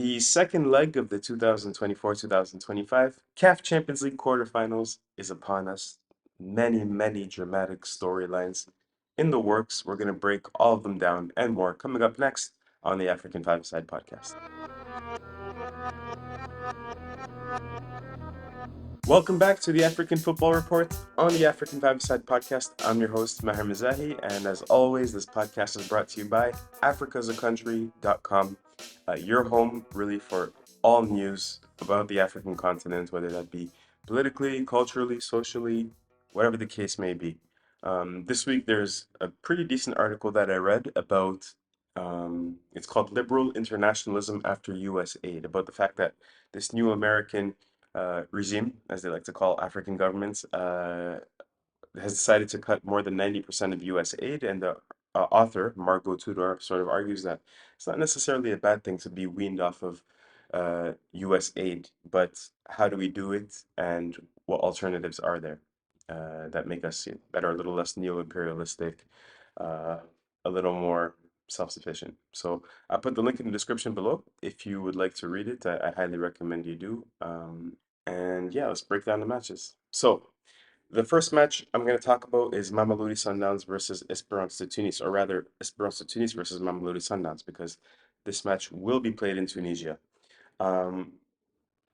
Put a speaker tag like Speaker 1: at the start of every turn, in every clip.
Speaker 1: The second leg of the 2024-2025 CAF Champions League quarterfinals is upon us. Many, many dramatic storylines in the works. We're going to break all of them down and more coming up next on the African Five-Side podcast. Welcome back to the African Football Report on the African Five-Side podcast. I'm your host, Maher Mezahi, and as always, this podcast is brought to you by africasaCountry.com, your home really for all news about the African continent, whether that be politically, culturally, socially, whatever the case may be. This week, there's a pretty decent article that I read about, it's called Liberal Internationalism After USAID, about the fact that this new American regime, as they like to call African governments, has decided to cut more than 90% of US aid. And the author, Margot Tudor, sort of argues that it's not necessarily a bad thing to be weaned off of US aid, but how do we do it and what alternatives are there that make us, that are a little less neo-imperialistic, uh, a little more self-sufficient. So I'll put the link in the description below if you would like to read it. I highly recommend you do. And yeah, let's break down the matches. So the first match I'm going to talk about is Mamelodi Sundowns versus Esperance de Tunis, or rather Esperance de Tunis versus Mamelodi Sundowns, because this match will be played in Tunisia. Um,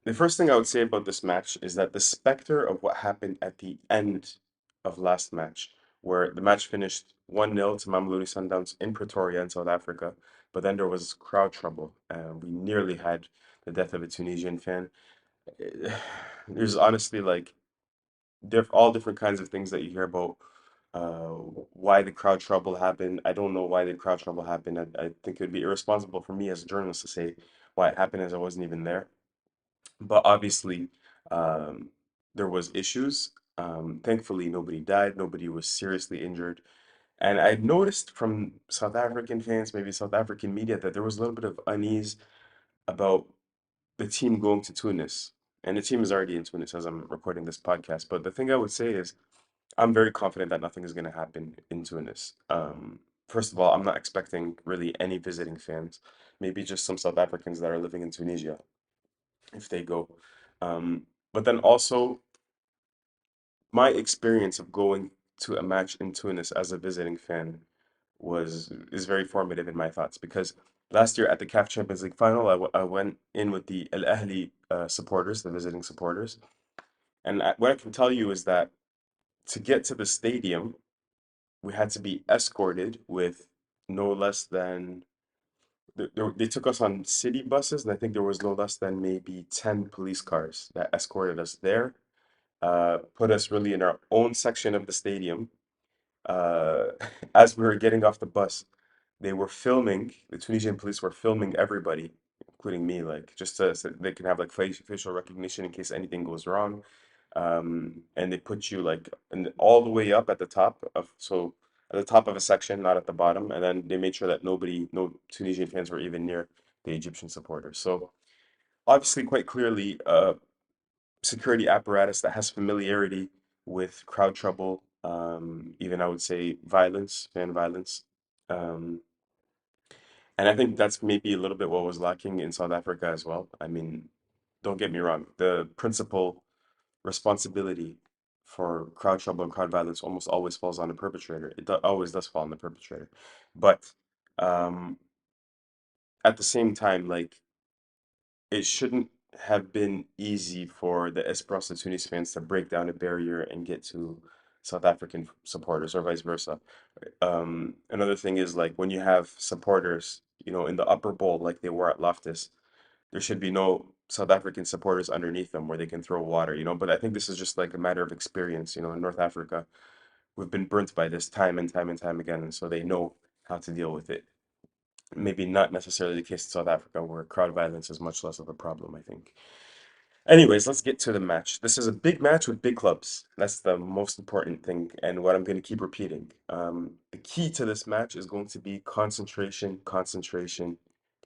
Speaker 1: the first thing I would say about this match is that the specter of what happened at the end of last match, where the match finished 1-0 to Mamelodi Sundowns in Pretoria in South Africa, but then there was crowd trouble. We nearly had the death of a Tunisian fan. There's honestly like all different kinds of things that you hear about uh, why the crowd trouble happened. I don't know why the crowd trouble happened. I think it would be irresponsible for me as a journalist to say why it happened as I wasn't even there. But obviously, um, there was issues. Thankfully, nobody died. Nobody was seriously injured. And I noticed from South African fans, maybe South African media, that there was a little bit of unease about the team going to Tunis. And the team is already in Tunis as I'm recording this podcast. But the thing I would say is I'm very confident that nothing is going to happen in Tunis. First of all, I'm not expecting really any visiting fans. Maybe just some South Africans that are living in Tunisia if they go. Um, but then also, my experience of going to a match in Tunis as a visiting fan is very formative in my thoughts because last year at the CAF Champions League final, I went in with the Al Ahly supporters, the visiting supporters, and what I can tell you is that to get to the stadium, we had to be escorted with no less than they took us on city buses, and I think there was no less than maybe 10 police cars that escorted us there, put us really in our own section of the stadium. Uh, as we were getting off the bus, the Tunisian police were filming everybody, including me, like just so they can have like facial recognition in case anything goes wrong. And they put you like all the way up at the top of, so at the top of a section, not at the bottom. And then they made sure that no Tunisian fans were even near the Egyptian supporters. So obviously, quite clearly, security apparatus that has familiarity with crowd trouble, even I would say violence, fan violence. Um, and I think that's maybe a little bit what was lacking in South Africa as well. I mean, don't get me wrong, the principal responsibility for crowd trouble and crowd violence almost always falls on the perpetrator. It always does fall on the perpetrator. But um, at the same time, like it shouldn't have been easy for the Esperance Tunis fans to break down a barrier and get to South African supporters or vice versa. Another thing is like when you have supporters, in the upper bowl like they were at Loftus, there should be no South African supporters underneath them where they can throw water. But I think this is just like a matter of experience. In North Africa, we've been burnt by this time and time and time again, and so they know how to deal with it. Maybe not necessarily the case in South Africa, where crowd violence is much less of a problem, I think. Anyways, let's get to the match. This is a big match with big clubs. That's the most important thing, and what I'm going to keep repeating. The key to this match is going to be concentration, concentration,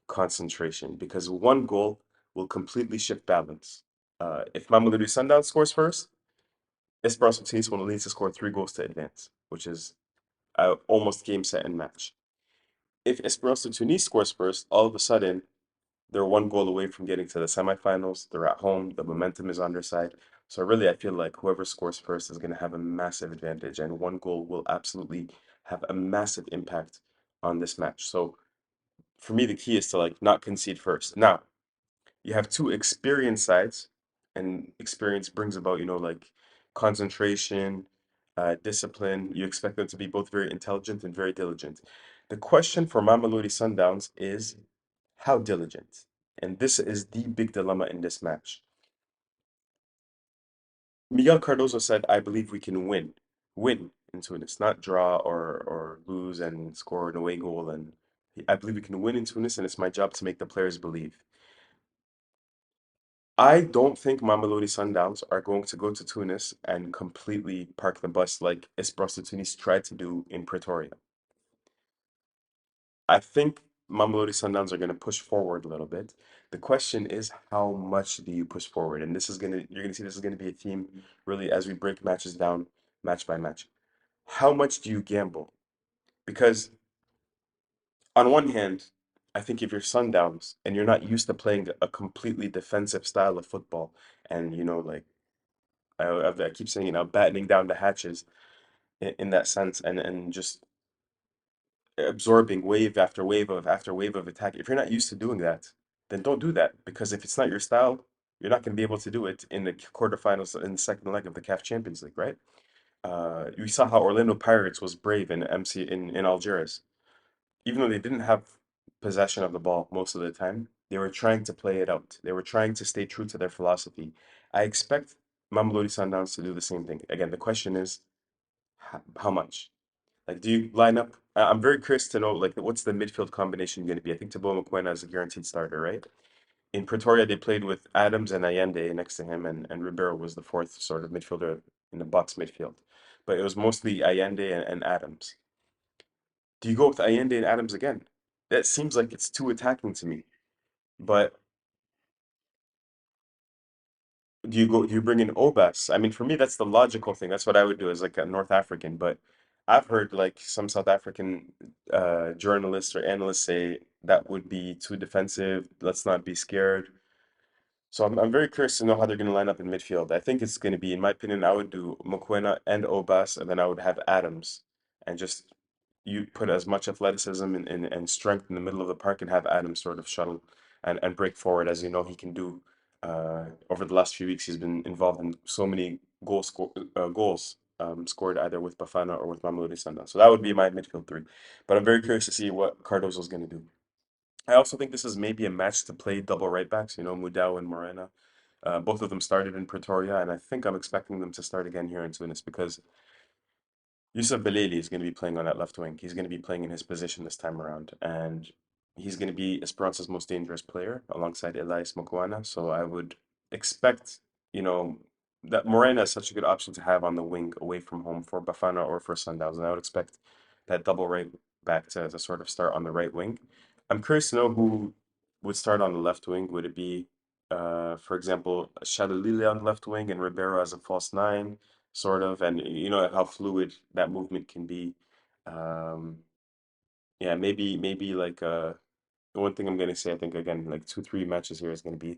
Speaker 1: concentration, because one goal will completely shift balance. If Mamelodi Sundowns scores first, Esperance Tunis will need to score 3 goals to advance, which is almost game, set, and match. If Esperance Tunis scores first, all of a sudden They're one goal away from getting to the semifinals. They're at home. The momentum is on their side. So really, I feel like whoever scores first is going to have a massive advantage, and one goal will absolutely have a massive impact on this match. So for me, the key is to like not concede first. Now, you have two experienced sides, and experience brings about, like concentration, discipline. You expect them to be both very intelligent and very diligent. The question for Mamelodi Sundowns is how diligent? And this is the big dilemma in this match. Miguel Cardoso said, I believe we can win. Win in Tunis, not draw or lose and score an away goal. And I believe we can win in Tunis, and it's my job to make the players believe. I don't think Mamelodi Sundowns are going to go to Tunis and completely park the bus like Esperance de Tunis tried to do in Pretoria. I think Mamelodi Sundowns are going to push forward a little bit. The question is, how much do you push forward? And you're gonna see this is gonna be a theme really as we break matches down match by match. How much do you gamble? Because on one hand, I think if you're Sundowns and you're not used to playing a completely defensive style of football, and like I keep saying, battening down the hatches in that sense, and just absorbing wave after wave of attack. If you're not used to doing that, then don't do that, because if it's not your style, you're not going to be able to do it in the quarterfinals in the second leg of the CAF Champions League, right? You saw how Orlando Pirates was brave in MC in Algiers. Even though they didn't have possession of the ball most of the time, they were trying to play it out. They were trying to stay true to their philosophy. I expect Mamelodi Sundowns to do the same thing. Again, the question is how much? Like, do you line up? I'm very curious to know, like, what's the midfield combination going to be? I think Tabo Mokoena is a guaranteed starter, right? In Pretoria, they played with Adams and Allende next to him, and Ribeiro was the fourth sort of midfielder in the box midfield. But it was mostly Allende and Adams. Do you go with Allende and Adams again? That seems like it's too attacking to me. But do you bring in Obas? I mean, for me, that's the logical thing. That's what I would do as like a North African. But I've heard like some South African journalists or analysts say that would be too defensive. Let's not be scared. So I'm very curious to know how they're going to line up in midfield. I think it's going to be, in my opinion, I would do Mokoena and Obas, and then I would have Adams, and just you put as much athleticism and strength in the middle of the park and have Adams sort of shuttle and break forward as he can do. Over the last few weeks, he's been involved in so many goals scored either with Bafana or with Mamelodi Sundowns. So that would be my midfield three. But I'm very curious to see what Cardozo's going to do. I also think this is maybe a match to play double right backs, Mudau and Morena. Both of them started in Pretoria, and I think I'm expecting them to start again here in Tunis because Yusuf Belali is going to be playing on that left wing. He's going to be playing in his position this time around, and he's going to be Esperance's most dangerous player alongside Elias Mokoana. So I would expect, you know, that Morena is such a good option to have on the wing away from home for Bafana or for Sundowns, and I would expect that double right back to sort of start on the right wing. I'm curious to know who would start on the left wing. Would it be, for example, Shalulile on the left wing and Ribeiro as a false nine? Sort of, and you know how fluid that movement can be. Um, yeah, maybe like the one thing I'm gonna say, I think again, like 2, 3 matches here is gonna be.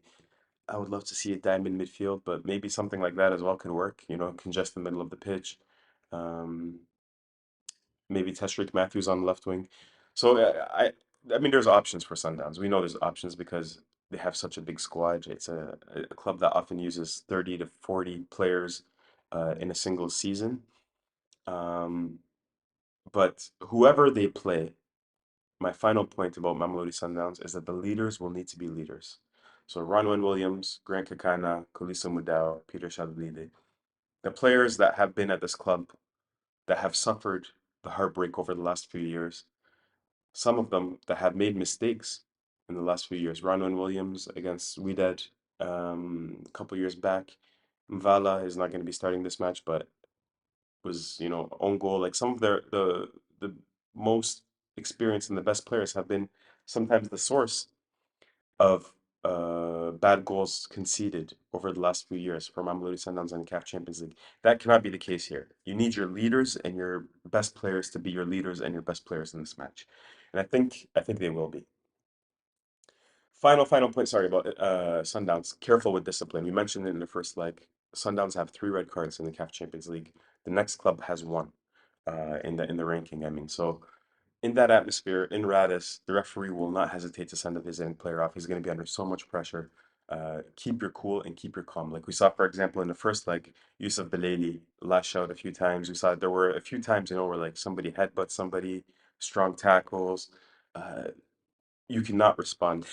Speaker 1: I would love to see a diamond midfield, but maybe something like that as well could work. Congest the middle of the pitch. Um, Maybe Teshrick Matthews on the left wing. So I mean, there's options for Sundowns. We know there's options because they have such a big squad. It's a club that often uses 30 to 40 players in a single season. Um, But whoever they play, my final point about Mamelodi Sundowns is that the leaders will need to be leaders. So Ronwen Williams, Grant Kakana, Kolisa Mudau, Peter Shalulile, the players that have been at this club that have suffered the heartbreak over the last few years, some of them that have made mistakes in the last few years. Ronwen Williams against Wydad a couple years back. Mvala is not going to be starting this match, but was own goal. Like some of the most experienced and the best players have been sometimes the source of bad goals conceded over the last few years for Mamelodi Sundowns and the CAF Champions League. That cannot be the case here. You need your leaders and your best players to be your leaders and your best players in this match, and I think they will be. Final point. Sorry about it. Sundowns. Careful with discipline. You mentioned it in the first leg. Sundowns have three red cards in the CAF Champions League. The next club has one. In the ranking. I mean, so in that atmosphere, in Radis, the referee will not hesitate to send a visiting player off. He's going to be under so much pressure. Keep your cool and keep your calm. Like we saw, for example, in the first leg, Yusuf Belali lashed out a few times. We saw there were a few times, where like somebody headbutts somebody, strong tackles. Uh, you cannot respond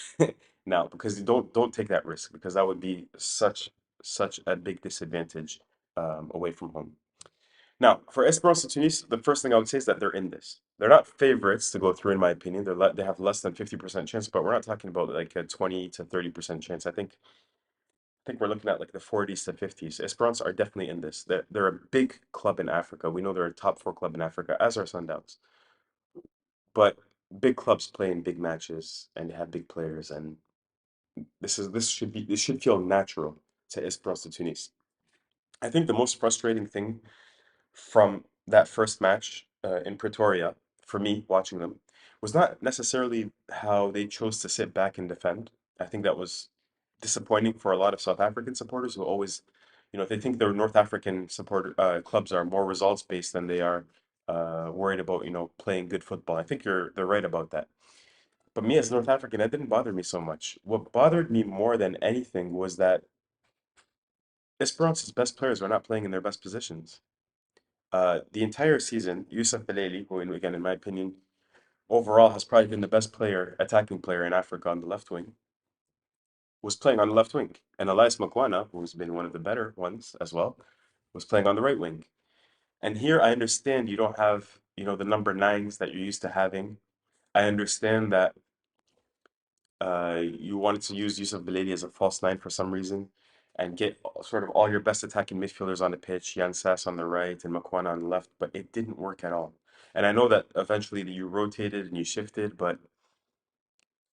Speaker 1: now because you don't take that risk because that would be such a big disadvantage away from home. Now, for Esperance and Tunis, the first thing I would say is that they're in this. They're not favorites to go through, in my opinion. They have less than 50% chance, but we're not talking about like a 20 to 30% chance. I think we're looking at like the 40s to 50s. Esperance are definitely in this. They're a big club in Africa. We know they're a top four club in Africa, as are Sundowns. But big clubs play in big matches and they have big players, and this should feel natural to Esperance de Tunis. I think the most frustrating thing from that first match in Pretoria, for me watching them, was not necessarily how they chose to sit back and defend. I think that was disappointing for a lot of South African supporters who always, they think their North African supporter clubs are more results based than they are worried about, playing good football. I think they're right about that. But me as North African, that didn't bother me so much. What bothered me more than anything was that Esperance's best players were not playing in their best positions. The entire season, Youssef Belali, who, again, in my opinion, overall has probably been the best player, attacking player in Africa on the left wing, was playing on the left wing. And Elias Makwana, who's been one of the better ones as well, was playing on the right wing. And here I understand you don't have, the number nines that you're used to having. I understand that you wanted to use Yusuf Beledi as a false nine for some reason and get sort of all your best attacking midfielders on the pitch, Jan Sass on the right and Makwana on the left, but it didn't work at all. And I know that eventually you rotated and you shifted, but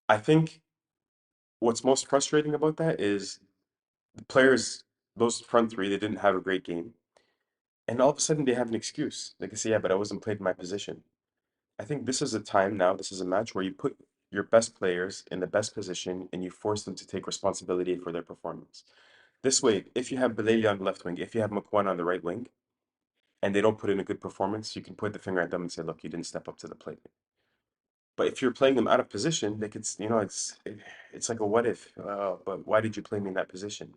Speaker 1: I think what's most frustrating about that is the players, those front three, they didn't have a great game. And all of a sudden they have an excuse. They can say, yeah, but I wasn't played in my position. I think this is a time now, this is a match where you put your best players in the best position and you force them to take responsibility for their performance. This way, if you have Belali on the left wing, if you have Makwan on the right wing, and they don't put in a good performance, you can point the finger at them and say, look, you didn't step up to the plate. But if you're playing them out of position, they could, it's like a what if, but why did you play me in that position?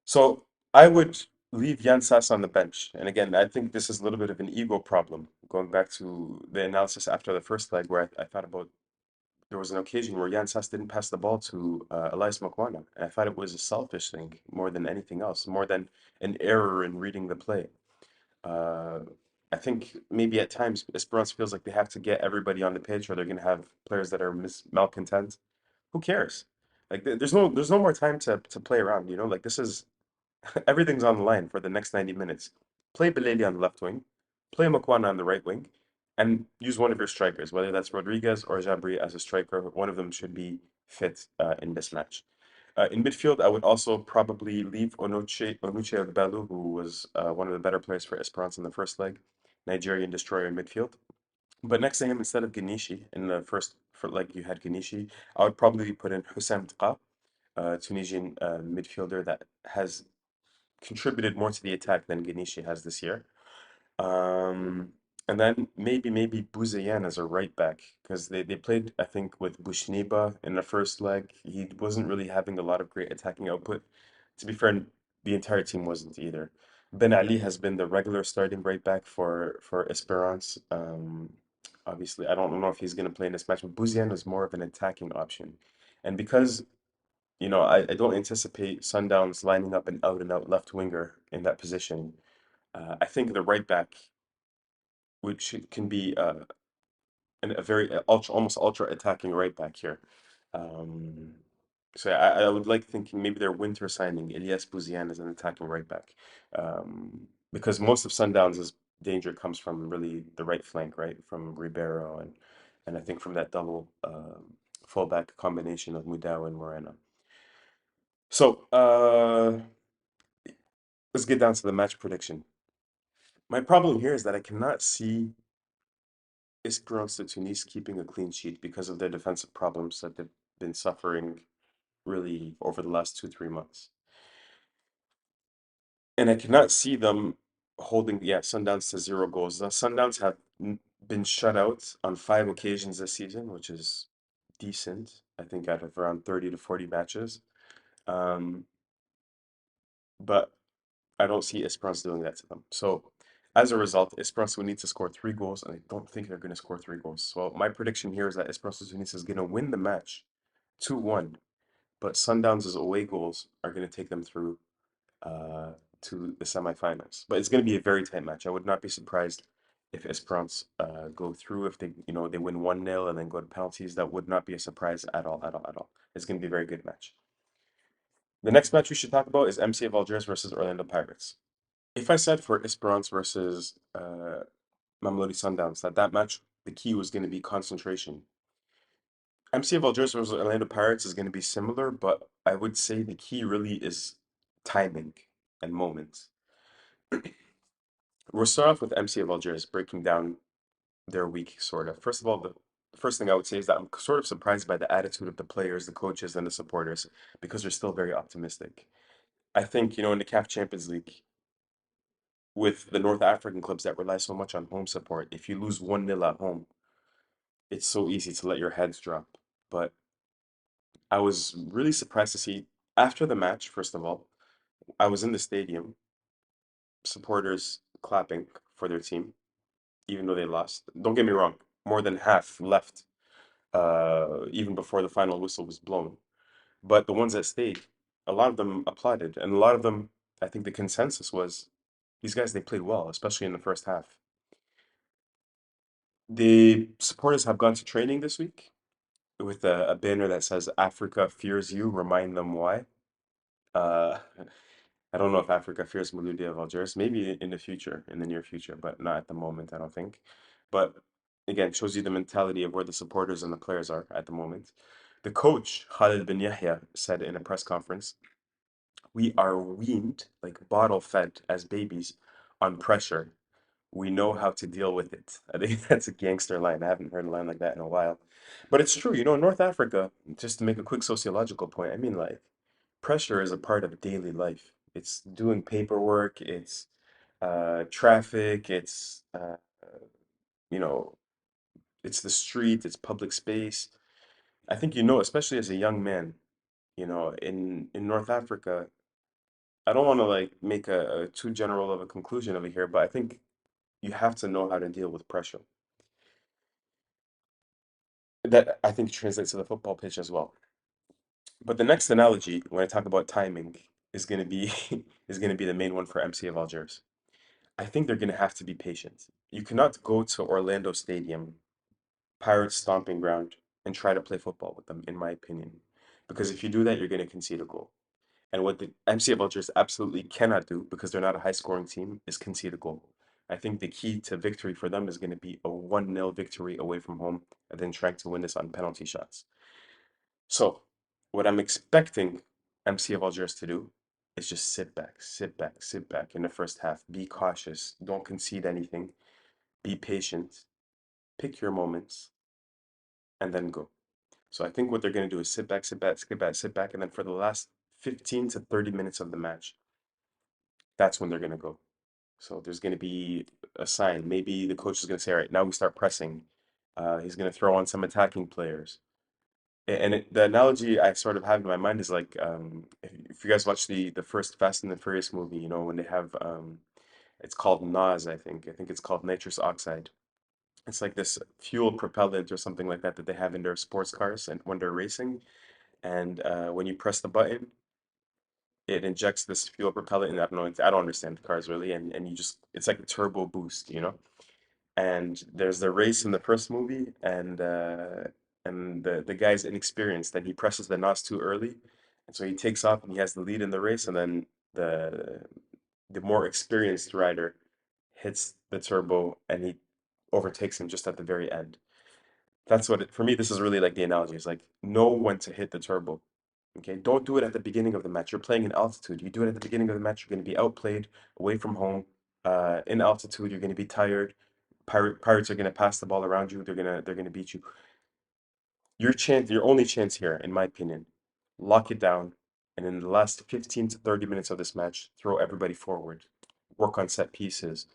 Speaker 1: So I would leave Jan Sass on the bench. And again, I think this is a little bit of an ego problem, going back to the analysis after the first leg, where I thought about there was an occasion where Jan Sass didn't pass the ball to Elias Makwana. And I thought it was a selfish thing more than anything else, more than an error in reading the play. Uh, I think maybe at times Esperance feels like they have to get everybody on the pitch or they're going to have players that are malcontent. Who cares? Like there's no more time to play around, Like this is everything's on the line for the next 90 minutes. Play Beledi on the left wing, play Makwana on the right wing, and use one of your strikers, whether that's Rodriguez or Jabri as a striker. One of them should be fit in this match. In midfield, I would also probably leave Onuche Ogbalu, who was one of the better players for Esperance in the first leg, Nigerian destroyer in midfield. But next to him, instead of Ganishi in the first for like you had Ganishi, I would probably put in Houssam Dqa, a Tunisian midfielder that has contributed more to the attack than Ganishi has this year. Um, and then maybe Bouzayan as a right back because they played, I think, with Bushniba in the first leg. He wasn't really having a lot of great attacking output. To be fair, the entire team wasn't either. Ben Ali has been the regular starting right back for Esperance. Obviously, I don't know if he's going to play in this match, but Bouzayan is more of an attacking option. And because I don't anticipate Sundowns lining up an out and out left winger in that position. I think the right back which can be a very ultra, almost ultra attacking right back here. Um, so I would like thinking maybe their winter signing, Elias Bouzian, as an attacking right back. Because most of Sundowns' danger comes from really the right flank, right? From Ribeiro and I think from that double fullback combination of Mudau and Moreno. So let's get down to the match prediction. My problem here is that I cannot see Esperance de Tunis keeping a clean sheet because of their defensive problems that been suffering really over the last 2, 3 months. And I cannot see them holding, yeah, Sundowns to 0 goals. The Sundowns have been shut out on 5 occasions this season, which is decent, I think, out of around 30 to 40 matches. Um, but I don't see Esperance doing that to them. So as a result, Esperance will need to score 3 goals, and I don't think they're going to score 3 goals. So my prediction here is that Esperance Tunis is going to win the match 2-1, but Sundowns' away goals are going to take them through uh, to the semifinals. But it's going to be a very tight match. I would not be surprised if Esperance go through, if they win 1-0 and then go to penalties. That would not be a surprise at all, at all, at all. It's going to be a very good match. The next match we should talk about is MC of Algiers versus Orlando Pirates. If I said for Esperance versus Mamelodi Sundowns that match, the key was going to be concentration. MC of Algiers versus Orlando Pirates is going to be similar, but I would say the key really is timing and moments. We'll start off with MC of Algiers, breaking down their week, sort of. First of all, the first thing I would say is that I'm sort of surprised by the attitude of the players, the coaches, and the supporters because they're still very optimistic. I think, in the CAF Champions League, with the North African clubs that rely so much on home support, if you lose 1-0 at home, it's so easy to let your heads drop. But I was really surprised to see after the match, first of all, I was in the stadium, supporters clapping for their team, even though they lost. Don't get me wrong, more than half left even before the final whistle was blown. But the ones that stayed, a lot of them applauded, and a lot of them, I think the consensus was these guys, they played well, especially in the first half. The supporters have gone to training this week with a banner that says Africa fears you, remind them why. Uh, I don't know if Africa fears Maloudia of Algiers. Maybe in the future, in the near future, but not at the moment, I don't think. But again, shows you the mentality of where the supporters and the players are at the moment. The coach, Khalid bin Yahya, said in a press conference, "We are weaned, like bottle fed as babies, on pressure. We know how to deal with it." I think that's a gangster line. I haven't heard a line like that in a while. But it's true, in North Africa, just to make a quick sociological point, I mean, like, pressure is a part of daily life. It's doing paperwork, it's traffic, you know, it's the street, it's public space. I think especially as a young man, in North Africa, I don't want to like make a too general of a conclusion over here, but I think you have to know how to deal with pressure. That I think translates to the football pitch as well. But the next analogy, when I talk about timing, is going to be is going to be the main one for MC of Algiers. I think they're going to have to be patient. You cannot go to Orlando Stadium, Pirates stomping ground, and try to play football with them, in my opinion. Because if you do that, you're going to concede a goal. And what the MC of Algiers absolutely cannot do, because they're not a high-scoring team, is concede a goal. I think the key to victory for them is going to be a 1-0 victory away from home, and then trying to win this on penalty shots. So, what I'm expecting MC of Algiers to do is just sit back, sit back, sit back in the first half. Be cautious. Don't concede anything. Be patient. Pick your moments, and then go. So I think what they're going to do is sit back, sit back, sit back, sit back, and then for the last 15 to 30 minutes of the match, that's when they're going to go. So there's going to be a sign. Maybe the coach is going to say, all right, now we start pressing. He's going to throw on some attacking players. And the analogy I sort of have in my mind is like, if you guys watch the first Fast and the Furious movie, when they have, it's called NOS, I think. I think it's called nitrous oxide. It's like this fuel propellant or something like that that they have in their sports cars and when they're racing. And when you press the button, it injects this fuel propellant. And I don't know, I don't understand the cars really. And it's like a turbo boost. And there's the race in the first movie, and the guy's inexperienced, and he presses the NOS too early, and so he takes off and he has the lead in the race, and then the the more experienced rider hits the turbo and he overtakes him just at the very end. That's for me, this is really like the analogy. It's like know when to hit the turbo. Okay, don't do it at the beginning of the match. You're playing in altitude. You do it at the beginning of the match, you're going to be outplayed away from home. In altitude, you're going to be tired. Pirates are going to pass the ball around you. They're gonna beat you. your only chance here, in my opinion, lock it down, and in the last 15 to 30 minutes of this match, throw everybody forward, work on set pieces,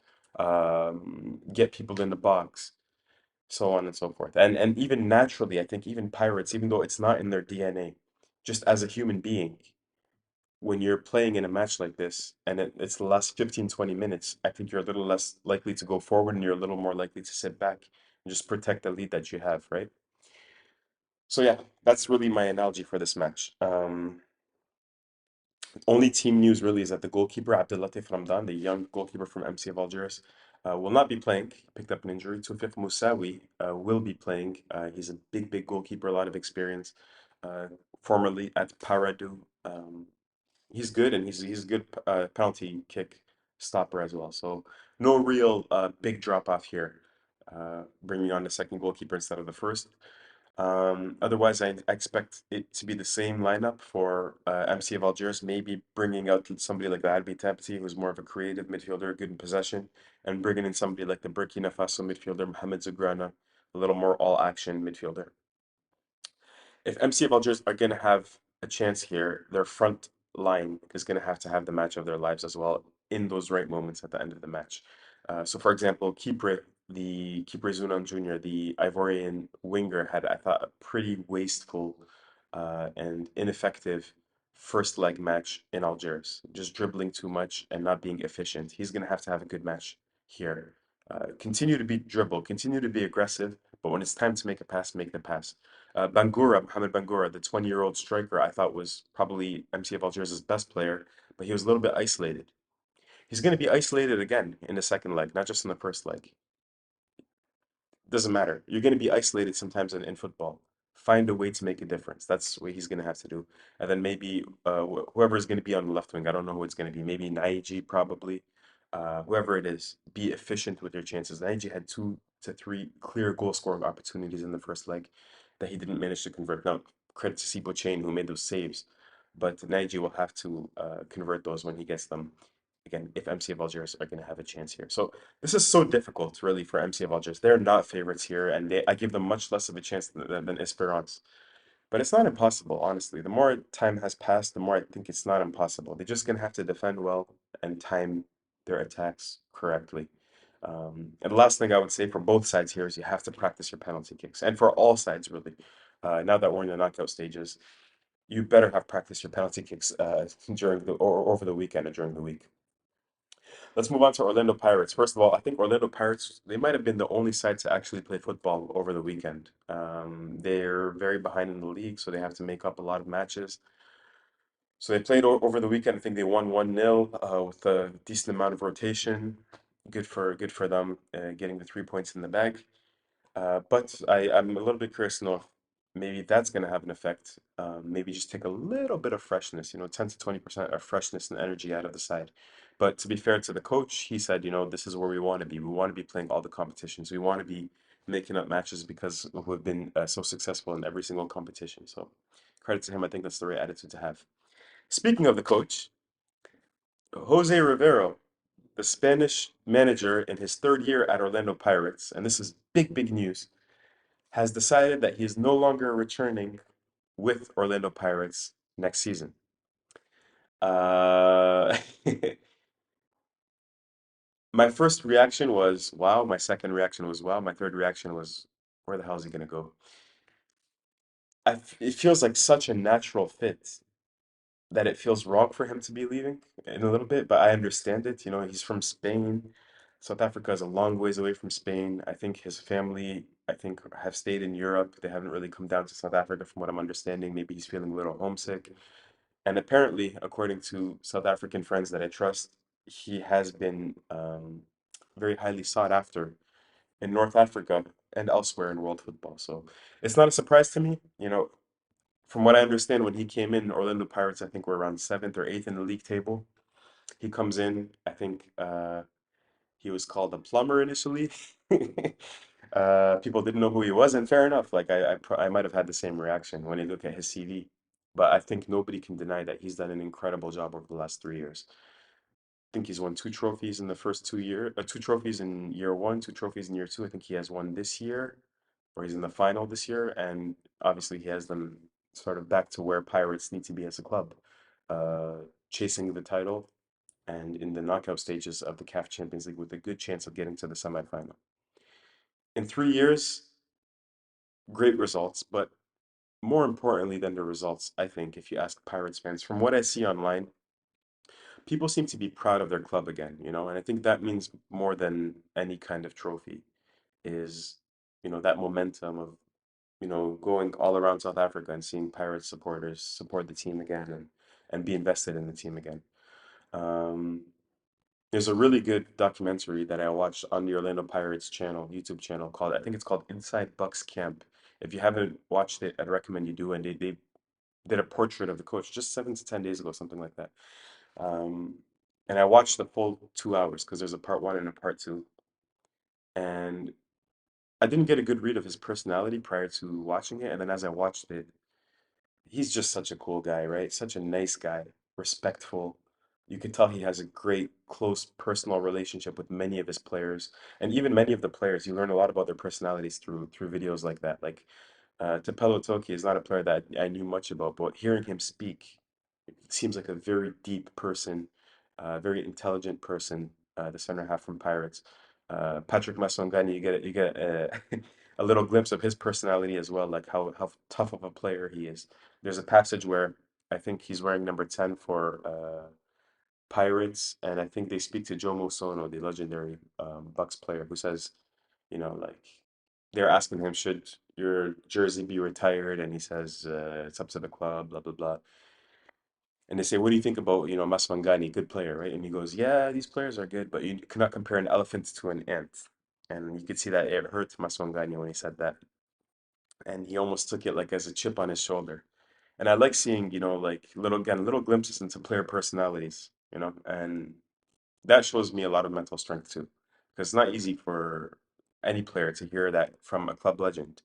Speaker 1: get people in the box, so on and so forth. And even naturally, I think even Pirates, even though it's not in their DNA, just as a human being, when you're playing in a match like this and it's the last 15, 20 minutes, I think you're a little less likely to go forward and you're a little more likely to sit back and just protect the lead that you have, right? So yeah, that's really my analogy for this match. Only team news really is that the goalkeeper Abdelatif Ramdan, the young goalkeeper from MC of Algiers, will not be playing. He picked up an injury. Tufik Moussaoui will be playing. He's a big, big goalkeeper, a lot of experience. Uh, Formerly at Paradu. He's good, and he's a good penalty kick stopper as well. So no real big drop off here. Bringing on the second goalkeeper instead of the first. Otherwise, I expect it to be the same lineup for MC of Algiers, maybe bringing out somebody like the Albi Tabti, who's more of a creative midfielder, good in possession, and bringing in somebody like the Burkina Faso midfielder, Mohamed Zagrana, a little more all-action midfielder. If MC of Algiers are going to have a chance here, their front line is going to have the match of their lives as well in those right moments at the end of the match. So, for example, Kipre Zunan Jr., the Ivorian winger, had, I thought, a pretty wasteful and ineffective first leg match in Algiers, just dribbling too much and not being efficient. He's going to have a good match here. Continue to be dribble, continue to be aggressive, but when it's time to make a pass, make the pass. Bangura, Mohamed Bangura, the 20-year-old striker, I thought was probably MCF Algiers' best player, but he was a little bit isolated. He's going to be isolated again in the second leg, not just in the first leg. Doesn't matter. You're going to be isolated sometimes in football. Find a way to make a difference. That's what he's going to have to do. And then maybe whoever is going to be on the left wing, I don't know who it's going to be. Maybe Naiji, probably. Whoever it is, be efficient with your chances. Naiji had 2 to 3 clear goal scoring opportunities in the first leg that he didn't manage to convert. Now, credit to Sibo Chain who made those saves, but Naiji will have to convert those when he gets them. Again, if MC of Algiers are going to have a chance here. So this is so difficult, really, for MC of Algiers. They're not favorites here, and I give them much less of a chance than Esperance. But it's not impossible, honestly. The more time has passed, the more I think it's not impossible. They're just going to have to defend well and time their attacks correctly. And the last thing I would say for both sides here is you have to practice your penalty kicks. And for all sides, really. Now that we're in the knockout stages, you better have practiced your penalty kicks during the or over the weekend or during the week. Let's move on to Orlando Pirates. First of all, I think Orlando Pirates, they might have been the only side to actually play football over the weekend. They're very behind in the league, so they have to make up a lot of matches. So they played over the weekend. I think they won 1-0 with a decent amount of rotation. Good for them getting the 3 points in the bag. But I'm a little bit curious to know if maybe that's going to have an effect. Maybe just take a little bit of freshness, 10 to 20% of freshness and energy out of the side. But to be fair to the coach, he said, this is where we want to be. We want to be playing all the competitions. We want to be making up matches because we've been so successful in every single competition. So credit to him. I think that's the right attitude to have. Speaking of the coach, Jose Rivero, the Spanish manager in his third year at Orlando Pirates, and this is big, big news, has decided that he is no longer returning with Orlando Pirates next season. Uh, my first reaction was wow. My second reaction was wow. My third reaction was where the hell is he gonna go? It feels like such a natural fit that it feels wrong for him to be leaving in a little bit, but I understand it. He's from Spain. South Africa is a long ways away from Spain. I think his family, have stayed in Europe. They haven't really come down to South Africa, from what I'm understanding. Maybe he's feeling a little homesick. And apparently, according to South African friends that I trust, he has been very highly sought after in North Africa and elsewhere in world football. So it's not a surprise to me. From what I understand, when he came in, Orlando Pirates, I think, were around seventh or eighth in the league table. He comes in, I think he was called a plumber initially. People didn't know who he was, and fair enough. Like I might have had the same reaction when I look at his CV. But I think nobody can deny that he's done an incredible job over the last 3 years. I think he's won 2 trophies in the first 2 years, 2 trophies in year one, 2 trophies in year two. I think he has one this year. or he's in the final this year, and obviously he has them sort of back to where Pirates need to be as a club, uh, chasing the title and in the knockout stages of the CAF Champions League with a good chance of getting to the semifinal. In 3 years, great results, but more importantly than the results, I think, if you ask Pirates fans, from what I see online, people seem to be proud of their club again, and I think that means more than any kind of trophy is, that momentum of, going all around South Africa and seeing Pirates supporters support the team again and be invested in the team again. Um, there's a really good documentary that I watched on the Orlando Pirates channel, YouTube channel called, I think it's called Inside Bucks Camp. If you haven't watched it, I'd recommend you do. And they did a portrait of the coach just 7 to 10 days ago, something like that. Um, and I watched the full 2 hours because there's a part one and a part two. And I didn't get a good read of his personality prior to watching it. And then as I watched it, he's just such a cool guy, right? Such a nice guy, respectful. You can tell he has a great, close personal relationship with many of his players, and even many of the players. You learn a lot about their personalities through videos like that. Like Tapelo Toki is not a player that I knew much about, but hearing him speak, it seems like a very deep person, very intelligent person. The center half from Pirates, Patrick Masongani, you get a little glimpse of his personality as well, like how tough of a player he is. There's a passage where I think he's wearing number 10 for Pirates, and I think they speak to Joe Mosono, the legendary Bucks player, who says, like they're asking him, should your jersey be retired? And he says, it's up to the club, blah, blah, blah. And they say, what do you think about, Maswangani, good player, right? And he goes, yeah, these players are good, but you cannot compare an elephant to an ant. And you could see that it hurt Maswangani when he said that. And he almost took it like as a chip on his shoulder. And I like seeing, like little glimpses into player personalities, and that shows me a lot of mental strength too. Because it's not easy for any player to hear that from a club legend.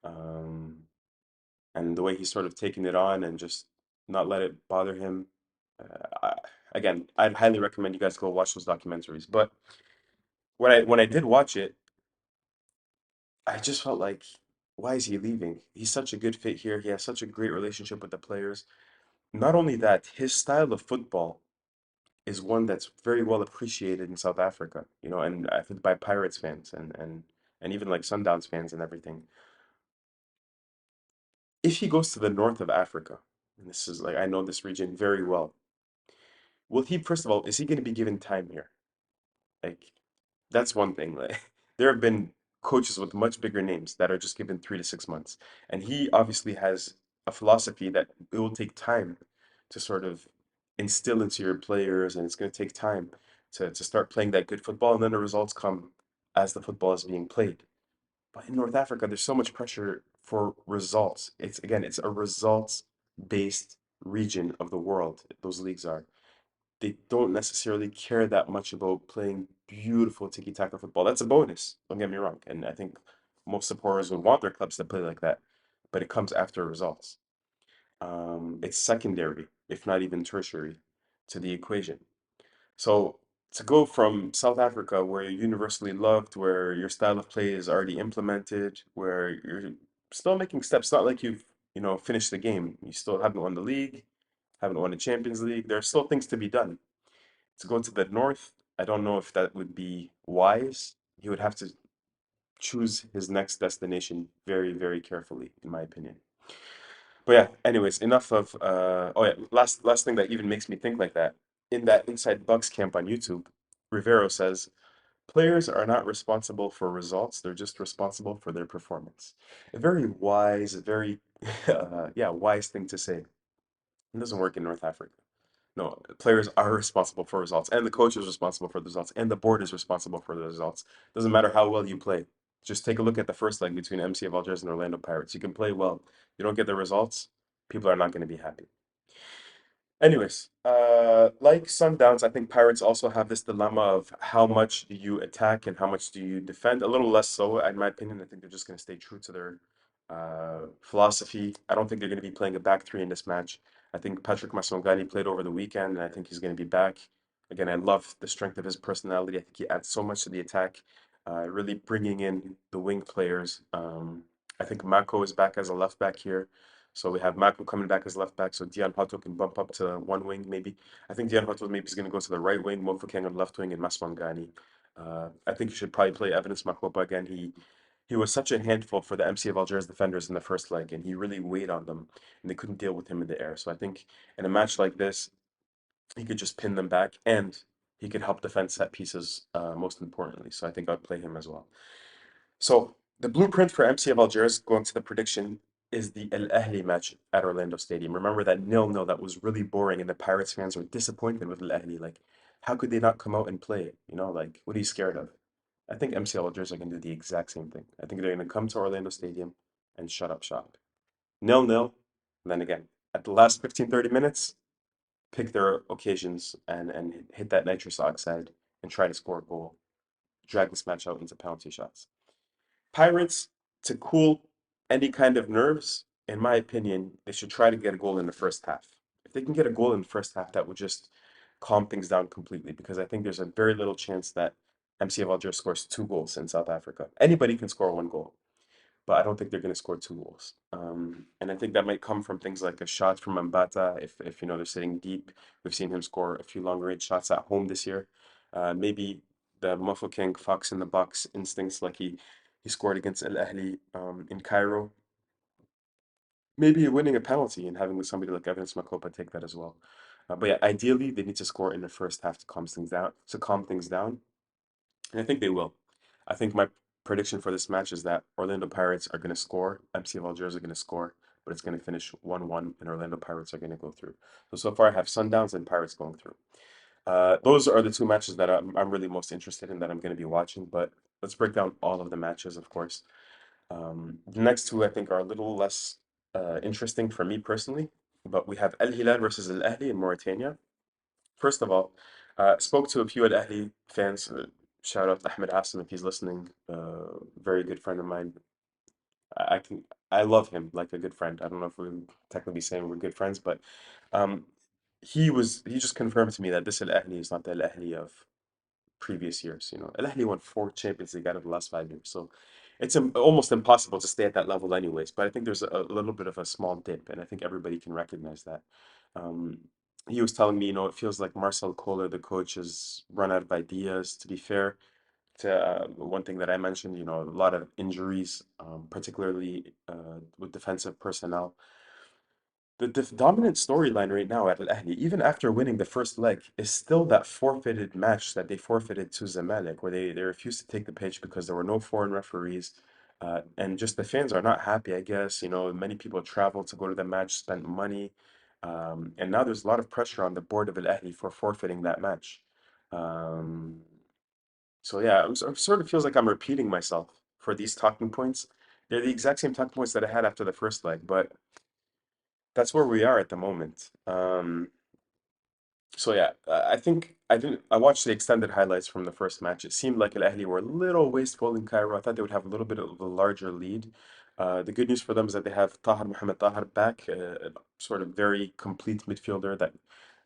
Speaker 1: Um, and the way he's sort of taken it on and just not let it bother him. Again, I'd highly recommend you guys go watch those documentaries. But when I did watch it, I just felt like, why is he leaving? He's such a good fit here. He has such a great relationship with the players. Not only that, his style of football is one that's very well appreciated in South Africa, and I think by Pirates fans and even like Sundowns fans and everything. If he goes to the north of Africa, and this is like I know this region very well, will he, first of all, is he going to be given time here? Like, that's one thing. Like, there have been coaches with much bigger names that are just given 3 to 6 months, and he obviously has a philosophy that it will take time to sort of instill into your players, and it's going to take time to start playing that good football, and then the results come as the football is being played. But in North Africa, there's so much pressure for results. It's a results-based region of the world. Those leagues are. They don't necessarily care that much about playing beautiful tiki-taka football. That's a bonus, don't get me wrong. And I think most supporters would want their clubs to play like that, but it comes after results. It's secondary, if not even tertiary, to the equation. So to go from South Africa, where you're universally loved, where your style of play is already implemented, where you're still making steps, not like you've, finished the game. You still haven't won the league, haven't won the Champions League. There are still things to be done. To go to the north, I don't know if that would be wise. He would have to choose his next destination very, very carefully, in my opinion. But yeah, anyways, enough of oh yeah, last thing that even makes me think like that. In that Inside Bucks camp on YouTube, Rivero says, players are not responsible for results, they're just responsible for their performance. A very wise, a very yeah, wise thing to say. It doesn't work in North Africa. No, players are responsible for results, and the coach is responsible for the results, and the board is responsible for the results. Doesn't matter how well you play. Just take a look at the first leg between MC of Algiers and Orlando Pirates. You can play well. You don't get the results, people are not going to be happy. Anyways, like Sundowns, I think Pirates also have this dilemma of how much do you attack and how much do you defend. A little less so, in my opinion. I think they're just going to stay true to their philosophy. I don't think they're going to be playing a back three in this match. I think Patrick Masongani played over the weekend, and I think he's going to be back. Again, I love the strength of his personality. I think he adds so much to the attack. really bringing in the wing players. I think Mako is back as a left back here. So we have Mako coming back as left back. So Dian Hato can bump up to one wing maybe. I think Dian Hato maybe is going to go to the right wing, Mofokeng on left wing, and Maswangani. I think you should probably play Evidence Makopa again. He was such a handful for the MC of Alger's defenders in the first leg, and he really weighed on them, and they couldn't deal with him in the air. So I think in a match like this, he could just pin them back, and he could help defend set pieces most importantly. So I think I'd play him as well. So the blueprint for MC of Algiers going to the prediction is the El Ahly match at Orlando Stadium. Remember that 0-0 that was really boring, and the Pirates fans were disappointed with El Ahly. Like, how could they not come out and play it? You know, like, what are you scared of? I think MC Algiers are going to do the exact same thing. I think they're going to come to Orlando Stadium and shut up shop. 0-0. And then again, at the last 15, 30 minutes, pick their occasions and hit that nitrous oxide and try to score a goal. Drag this match out into penalty shots. Pirates, to cool any kind of nerves, in my opinion, they should try to get a goal in the first half. If they can get a goal in the first half, that would just calm things down completely because I think there's a very little chance that MC of Alger scores two goals in South Africa. Anybody can score one goal, but I don't think they're going to score two goals. And I think that might come from things like a shot from Mbata. If you know they're sitting deep, we've seen him score a few long range shots at home this year. Maybe the Mofo King fox in the box instincts, like he scored against Al Ahly in Cairo. Maybe winning a penalty and having somebody like Evan Smakopa take that as well. But yeah, ideally they need to score in the first half to calm things down. And I think they will. I think my prediction for this match is that Orlando Pirates are going to score, MC of Algiers are going to score, but it's going to finish 1-1, and Orlando Pirates are going to go through. So far I have Sundowns and Pirates going through. Those are the two matches that I'm really most interested in that I'm going to be watching, but let's break down all of the matches, of course. The next two I think are a little less interesting for me personally, but we have Al Hilal versus Al Ahly in Mauritania. First of all, spoke to a few Al Ahly fans. Shout out to Ahmed Hassan if he's listening. Very good friend of mine. I can I love him like a good friend. I don't know if we're technically saying we're good friends, but um, he just confirmed to me that this Al Ahly is not the Al Ahly of previous years. You know, Al Ahly won four Champions League out of the last 5 years, so it's almost impossible to stay at that level, anyways. But I think there's a little bit of a small dip, and I think everybody can recognize that. Um, he was telling me, you know, it feels like Marcel Kohler, the coach, has run out of ideas. To be fair, to one thing that I mentioned, you know, a lot of injuries, particularly with defensive personnel. The dominant storyline right now at Al Ahly, even after winning the first leg, is still that forfeited match that they forfeited to Zamalek, where they refused to take the pitch because there were no foreign referees. And just the fans are not happy, I guess. You know, many people traveled to go to the match, spent money. And now there's a lot of pressure on the board of Al Ahly for forfeiting that match. Um, so yeah, it sort of feels like I'm repeating myself for these talking points. They're the exact same talking points that I had after the first leg, but that's where we are at the moment. So yeah, I watched the extended highlights from the first match. It seemed like Al Ahly were a little wasteful in Cairo. I thought they would have a little bit of a larger lead. The good news for them is that they have Tahar Mohamed Tahar back, a sort of very complete midfielder that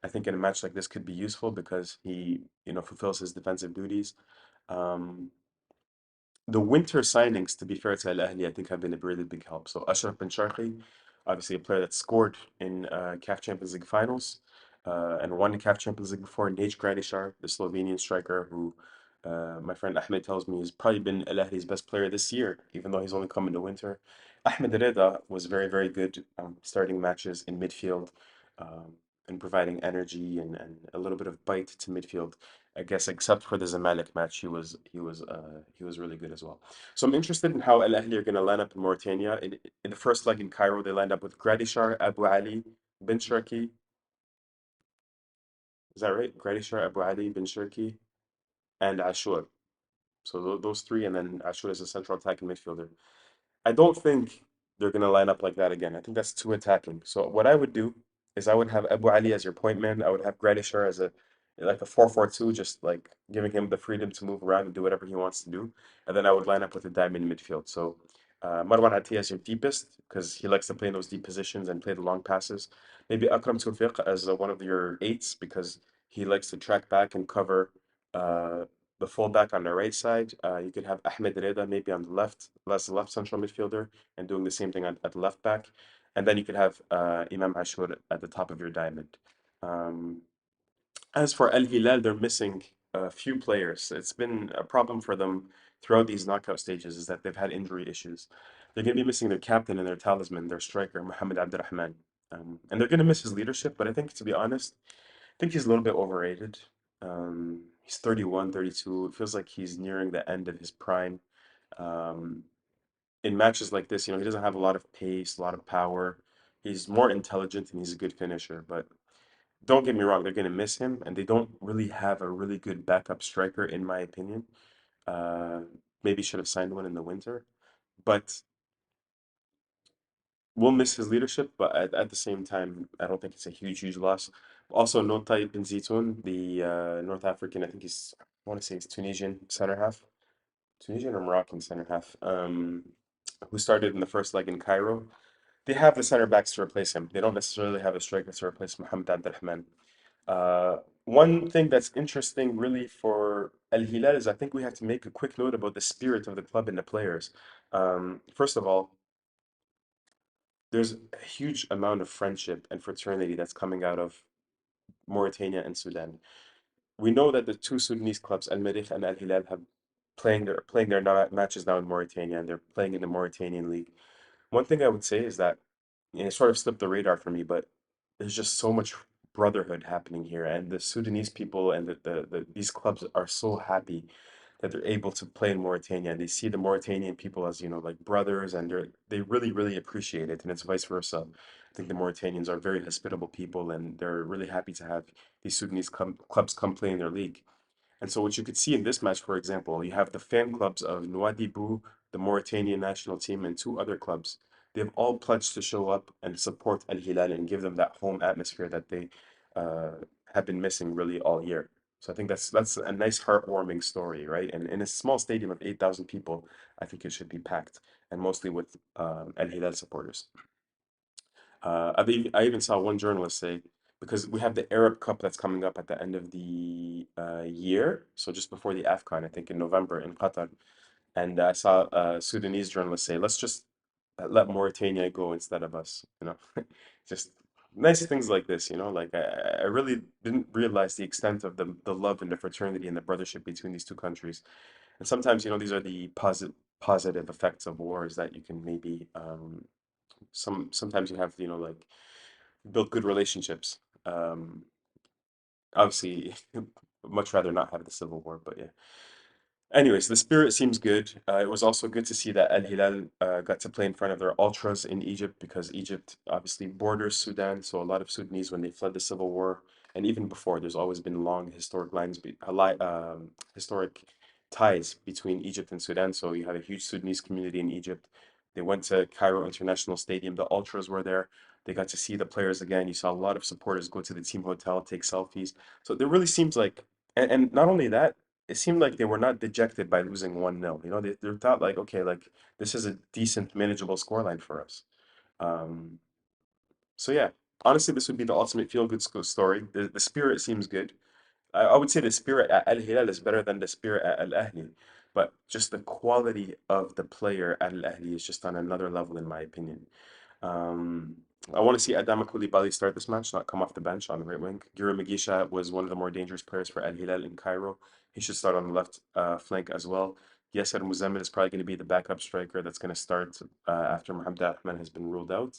Speaker 1: I think in a match like this could be useful because he, you know, fulfills his defensive duties. Um, the winter signings, to be fair to Al Ahly, I think have been a really big help. So Ashraf Ben Sharqi, obviously a player that scored in CAF Champions League finals and won the CAF Champions League before. Nate Gradishar, the Slovenian striker, who my friend Ahmed tells me has probably been Al Ahly's best player this year, even though he's only come in the winter. Ahmed Reda was very, very good starting matches in midfield um, and providing energy and a little bit of bite to midfield. I guess except for the Zamalek match, he was really good as well. So I'm interested in how Al Ahly are going to line up in Mauritania. In the first leg in Cairo, they lined up with Gradishar, Abu Ali, Ben Sharki. Is that right? Gradishar, Abu Ali, Ben Sharki, and Ashur. So those three, and then Ashur is a central attacking midfielder. I don't think they're going to line up like that again. I think that's too attacking. So what I would do is I would have Abu Ali as your point man. I would have Gradishar as a like a 4-4-2, just like giving him the freedom to move around and do whatever he wants to do. And then I would line up with a diamond in midfield. So Marwan Ati as your deepest because he likes to play in those deep positions and play the long passes. Maybe Akram Tawfiq as one of your eights because he likes to track back and cover uh, the fullback on the right side. You could have Ahmed Reda maybe on the left, less left central midfielder, and doing the same thing at left back. And then you could have Imam Ashur at the top of your diamond. Um, as for Al Hilal, they're missing a few players. It's been a problem for them throughout these knockout stages, is that they've had injury issues. They're going to be missing their captain and their talisman, their striker, Mohamed Abdurrahman. And they're going to miss his leadership, but I think, to be honest, I think he's a little bit overrated. He's 31, 32. It feels like he's nearing the end of his prime. Um, in matches like this, he doesn't have a lot of pace, a lot of power. He's more intelligent and he's a good finisher, but don't get me wrong, they're going to miss him, and they don't really have a really good backup striker, in my opinion. Uh, Maybe should have signed one in the winter, but we'll miss his leadership. But at the same time, I don't think it's a huge, huge loss. Also, Notay Ben Zitoun, the North African, I think I want to say he's Tunisian center half, Tunisian or Moroccan center half, who started in the first leg in Cairo. They have the center backs to replace him. They don't necessarily have a striker to replace Mohamed Abdelrahman. Uh, One thing that's interesting really for Al Hilal is I think we have to make a quick note about the spirit of the club and the players. First of all, there's a huge amount of friendship and fraternity that's coming out of Mauritania and Sudan. We know that the two Sudanese clubs, Al Merrikh and Al Hilal, have playing their matches now in Mauritania, and they're playing in the Mauritanian league. One thing I would say is that, and it sort of slipped the radar for me, but there's just so much brotherhood happening here, and the Sudanese people and these clubs are so happy that they're able to play in Mauritania, and they see the Mauritanian people as, like brothers, and they really, really appreciate it, and it's vice versa. I think the Mauritanians are very hospitable people, and they're really happy to have these Sudanese clubs come play in their league. And so what you could see in this match, for example, you have the fan clubs of Nouadhibou, the Mauritanian national team, and two other clubs. They've all pledged to show up and support Al Hilal and give them that home atmosphere that they uh, have been missing really all year. So I think that's a nice heartwarming story, right? And in a small stadium of 8,000 people, I think it should be packed, and mostly with Al Hilal supporters. I even saw one journalist say, because we have the Arab Cup that's coming up at the end of the year, so just before the AFCON, I think in November in Qatar, and I saw a Sudanese journalist say, let's just let Mauritania go instead of us. Just nice things like this, like I really didn't realize the extent of the love and the fraternity and the brothership between these two countries. And sometimes, these are the positive effects of wars that you can maybe sometimes you have, like build good relationships. Um, Obviously, much rather not have the civil war, but yeah. Anyways, the spirit seems good. It was also good to see that Al Hilal got to play in front of their ultras in Egypt, because Egypt obviously borders Sudan. So a lot of Sudanese, when they fled the civil war, and even before, there's always been long historic ties between Egypt and Sudan. So you have a huge Sudanese community in Egypt. They went to Cairo International Stadium. The ultras were there. They got to see the players again. You saw a lot of supporters go to the team hotel, take selfies. So there really seems like, and not only that, it seemed like they were not dejected by losing 1-0. They thought like, okay, like this is a decent, manageable scoreline for us. Um, so yeah, honestly, this would be the ultimate feel-good story. The spirit seems good. I would say the spirit at Al Hilal is better than the spirit at Al Ahly, but just the quality of the player at Al Ahly is just on another level, in my opinion. Um, I want to see Adama Koulibaly start this match, not come off the bench on the right wing. Gura Magisha was one of the more dangerous players for Al Hilal in Cairo. He should start on the left flank as well. Yasser Muzammil is probably going to be the backup striker that's going to start after Mohamed Ahmed has been ruled out.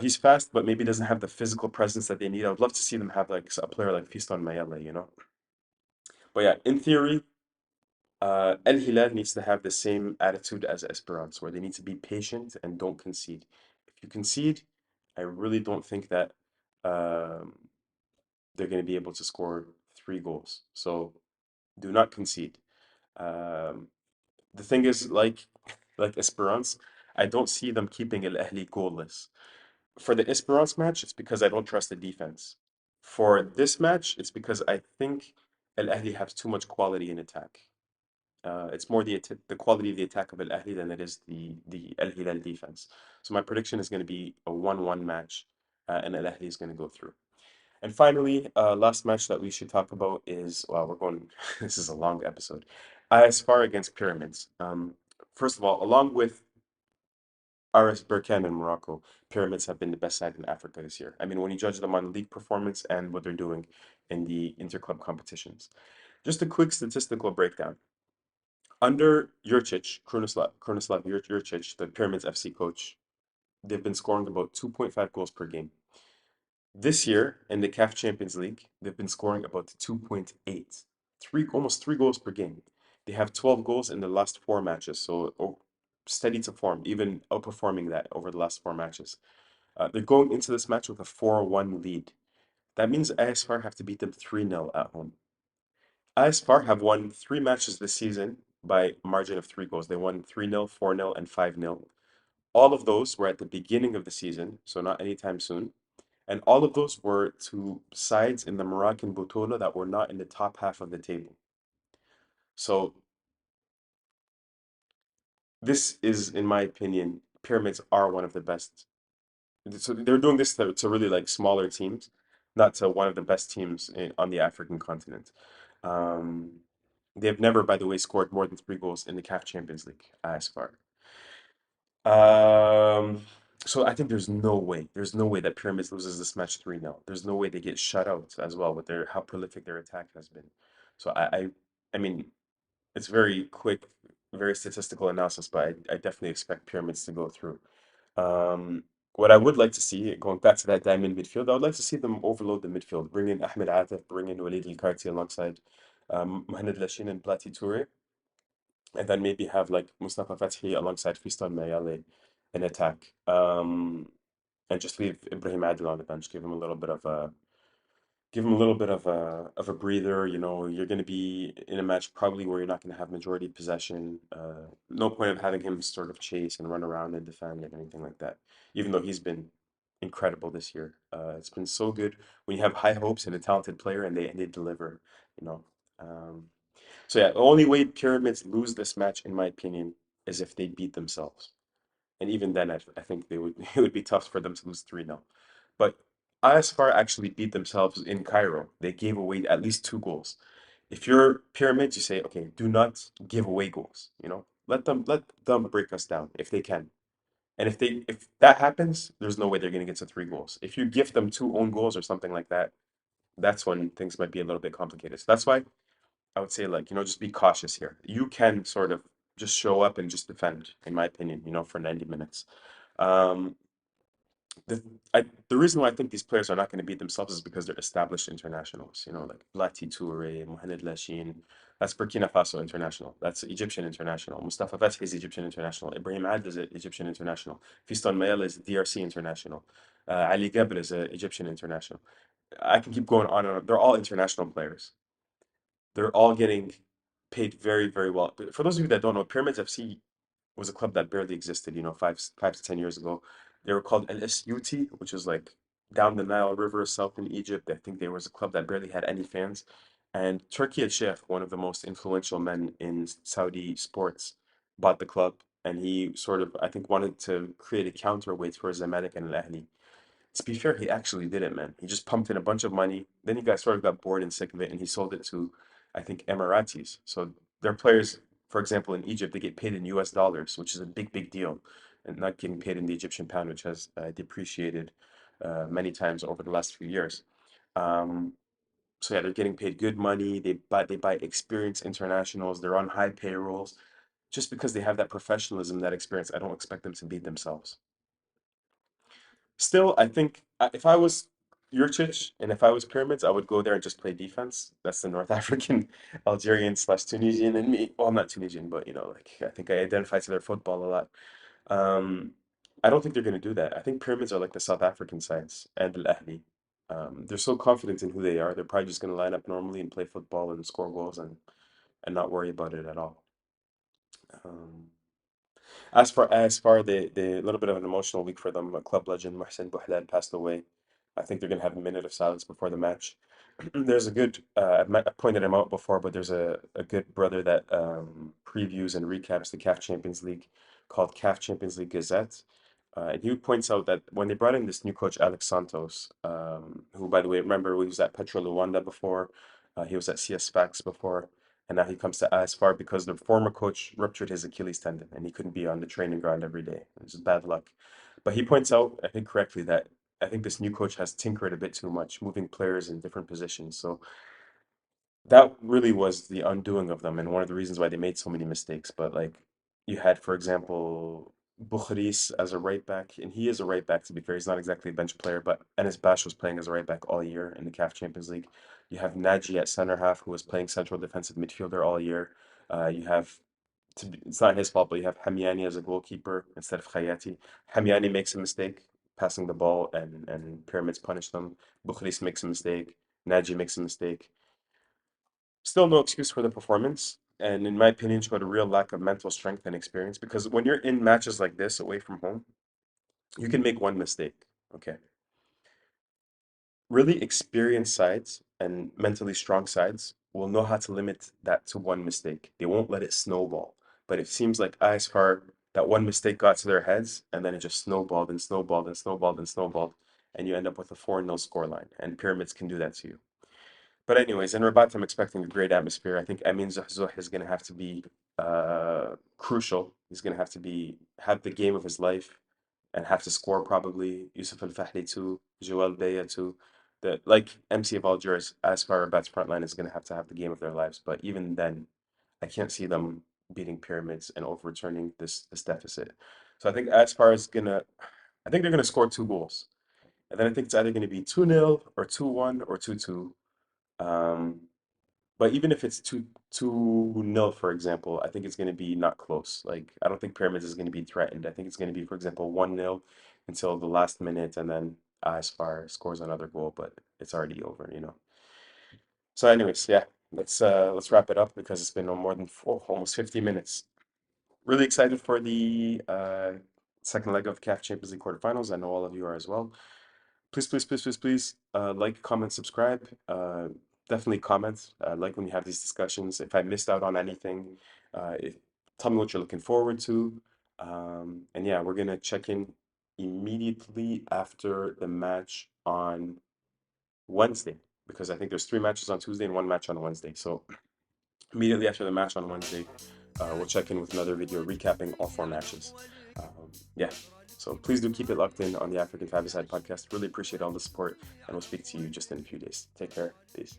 Speaker 1: He's fast, but maybe doesn't have the physical presence that they need. I would love to see them have like a player like Fiston Mayele. But yeah, in theory, El Hilal needs to have the same attitude as Esperance, where they need to be patient and don't concede. If you concede, I really don't think that um, they're going to be able to score 3 goals. So do not concede. Um, the thing is, like Esperance, I don't see them keeping El Ahly goalless. For the Esperance match, it's because I don't trust the defense. For this match, it's because I think El Ahly has too much quality in attack. It's more the quality of the attack of Al Ahly than it is the Al Hilal defense. So my prediction is going to be a 1-1 match, and Al Ahly is going to go through. And finally, last match that we should talk about is, well, we're going, this is a long episode. ASFAR against Pyramids. First of all, along with RS Berkane in Morocco, Pyramids have been the best side in Africa this year. I mean, when you judge them on league performance and what they're doing in the interclub competitions. Just a quick statistical breakdown. Under Krunoslav Jurcic, the Pyramids FC coach, they've been scoring about 2.5 goals per game. This year in the CAF Champions League, they've been scoring about 2.8, almost 3 goals per game. They have 12 goals in the last 4 matches, so steady to form, even outperforming that over the last 4 matches. They're going into this match with a 4-1 lead. That means ASFAR have to beat them 3-0 at home. ASFAR have won 3 matches this season by a margin of 3 goals. They won 3-0, 4-0, and 5-0. All of those were at the beginning of the season, so not anytime soon. And all of those were to sides in the Moroccan Boutola that were not in the top half of the table. So this is, in my opinion, Pyramids are one of the best. So they're doing this to really like smaller teams, not to one of the best teams on the African continent. Um, they've never, by the way, scored more than 3 goals in the CAF Champions League as far. Um, so I think there's no way that Pyramids loses this match 3-0. There's no way they get shut out as well with their how prolific their attack has been. So I mean, it's very quick, very statistical analysis, but I definitely expect Pyramids to go through. What I would like to see, going back to that diamond midfield, I would like to see them overload the midfield, bring in Ahmed Atif, bring in Walid El Karti alongside Mohamed Lashin and Plati Toure, and then maybe have like Mustafa Fathi alongside Fiston Mayale in attack. And just leave Ibrahim Adil on the bench, give him a little bit of a breather. You know, you're going to be in a match probably where you're not going to have majority possession. No point of having him sort of chase and run around and defend and anything like that. Even though he's been incredible this year, it's been so good when you have high hopes in a talented player and they deliver. You know. Um, so yeah, the only way Pyramids lose this match, in my opinion, is if they beat themselves. And even then, I think they would it would be tough for them to lose 3-0. But ISFAR actually beat themselves in Cairo. They gave away at least 2 goals. If you're Pyramids, you say, okay, do not give away goals. You know, let them break us down if they can. And if that happens, there's no way they're going to get to 3 goals. If you give them 2 own goals or something like that, that's when things might be a little bit complicated. So that's why I would say, like, just be cautious here. You can sort of just show up and just defend, in my opinion, for 90 minutes. Um, the the reason why I think these players are not going to beat themselves is because they're established internationals, like Lati Toure, Mohamed Lashin. That's Burkina Faso international. That's Egyptian international. Mustafa Fathi is Egyptian international. Ibrahim Ad is an Egyptian international. Fiston Mayel is DRC international. Ali Gabr is an Egyptian international. I can keep going on and on. They're all international players. They're all getting paid very, very well. But for those of you that don't know, Pyramids FC was a club that barely existed, 5 to 10 years ago. They were called LSUT, which is like down the Nile River, south in Egypt. I think there was a club that barely had any fans. And Turki al-Sheikh, one of the most influential men in Saudi sports, bought the club. And he sort of, I think, wanted to create a counterweight for Zamalek and Al-Ahli. To be fair, he actually did it, man. He just pumped in a bunch of money. Then he got bored and sick of it, and he sold it to, I think, Emiratis. So their players, for example, in Egypt, they get paid in US dollars, which is a big, big deal, and not getting paid in the Egyptian pound, which has depreciated many times over the last few years. Um, so yeah, they're getting paid good money. They buy experienced internationals. They're on high payrolls. Just because they have that professionalism, that experience, I don't expect them to beat themselves. Still, I think if I was Jurcic and if I was Pyramids, I would go there and just play defense. That's the North African, Algerian slash Tunisian in me. Well, I'm not Tunisian, but like I think I identify to their football a lot. Um, I don't think they're going to do that. I think Pyramids are like the South African sides and Al Ahly. They're so confident in who they are. They're probably just going to line up normally and play football and score goals and not worry about it at all. Um, as far the little bit of an emotional week for them, club legend Mohsen Bouhlal passed away. I think they're gonna have a minute of silence before the match. There's a good I pointed him out before, but there's a good brother that previews and recaps the CAF Champions League called CAF Champions League Gazette. And he points out that when they brought in this new coach, Alex Santos, who, by the way, remember, he was at Petro Luanda before, he was at CS Fax before, and now he comes to ASFAR because the former coach ruptured his Achilles tendon and he couldn't be on the training ground every day. It was just bad luck. But he points out, I think correctly, that I think this new coach has tinkered a bit too much, moving players in different positions. So that really was the undoing of them and one of the reasons why they made so many mistakes. But like you had, for example, Bukhris as a right back, and he is a right back to be fair. He's not exactly a bench player, but Enes Bash was playing as a right back all year in the CAF Champions League. You have Naji at center half, who was playing central defensive midfielder all year. You have it's not his fault, but you have Hamiani as a goalkeeper instead of Khayati. Hamiani makes a mistake passing the ball, and Pyramids punish them. Bukhris makes a mistake. Naji makes a mistake. Still no excuse for the performance. And in my opinion, showed a real lack of mental strength and experience because when you're in matches like this away from home, you can make one mistake. Okay. Really experienced sides and mentally strong sides will know how to limit that to one mistake. They won't let it snowball. But it seems like ISFAR, that one mistake got to their heads and then it just snowballed and snowballed and snowballed and snowballed. And you end up with a 4-0 scoreline. And Pyramids can do that to you. But anyways, in Rabat, I'm expecting a great atmosphere. I think Amin Zahzouh is going to have to be crucial. He's going to have the game of his life and have to score probably. Yusuf Al Fahli too, Joel Beya too. Like MC of Alger, as far Rabat's front line is going to have the game of their lives. But even then, I can't see them beating Pyramids and overturning this deficit. So I think as far as I think they're gonna score 2 goals, and then I think it's either going to be 2-0 or 2-1 or 2-2. Um, but even if it's two nil, for example, I think it's going to be not close. Like I don't think Pyramids is going to be threatened. I think it's going to be, for example, 1-0 until the last minute, and then Aspar scores another goal, but it's already over. So, anyways, yeah, let's wrap it up because it's been no more than almost 50 minutes. Really excited for the second leg of CAF Champions League quarterfinals. I know all of you are as well. Please, please, please, please, please, like, comment, subscribe. Definitely comment. Like when you have these discussions. If I missed out on anything, if, tell me what you're looking forward to. And yeah, we're gonna check in immediately after the match on Wednesday because I think there's 3 matches on Tuesday and 1 match on Wednesday. So immediately after the match on Wednesday, we'll check in with another video recapping all 4 matches. Yeah, so please do keep it locked in on the African Five-A-Side podcast. Really appreciate all the support, and we'll speak to you just in a few days. Take care. Peace.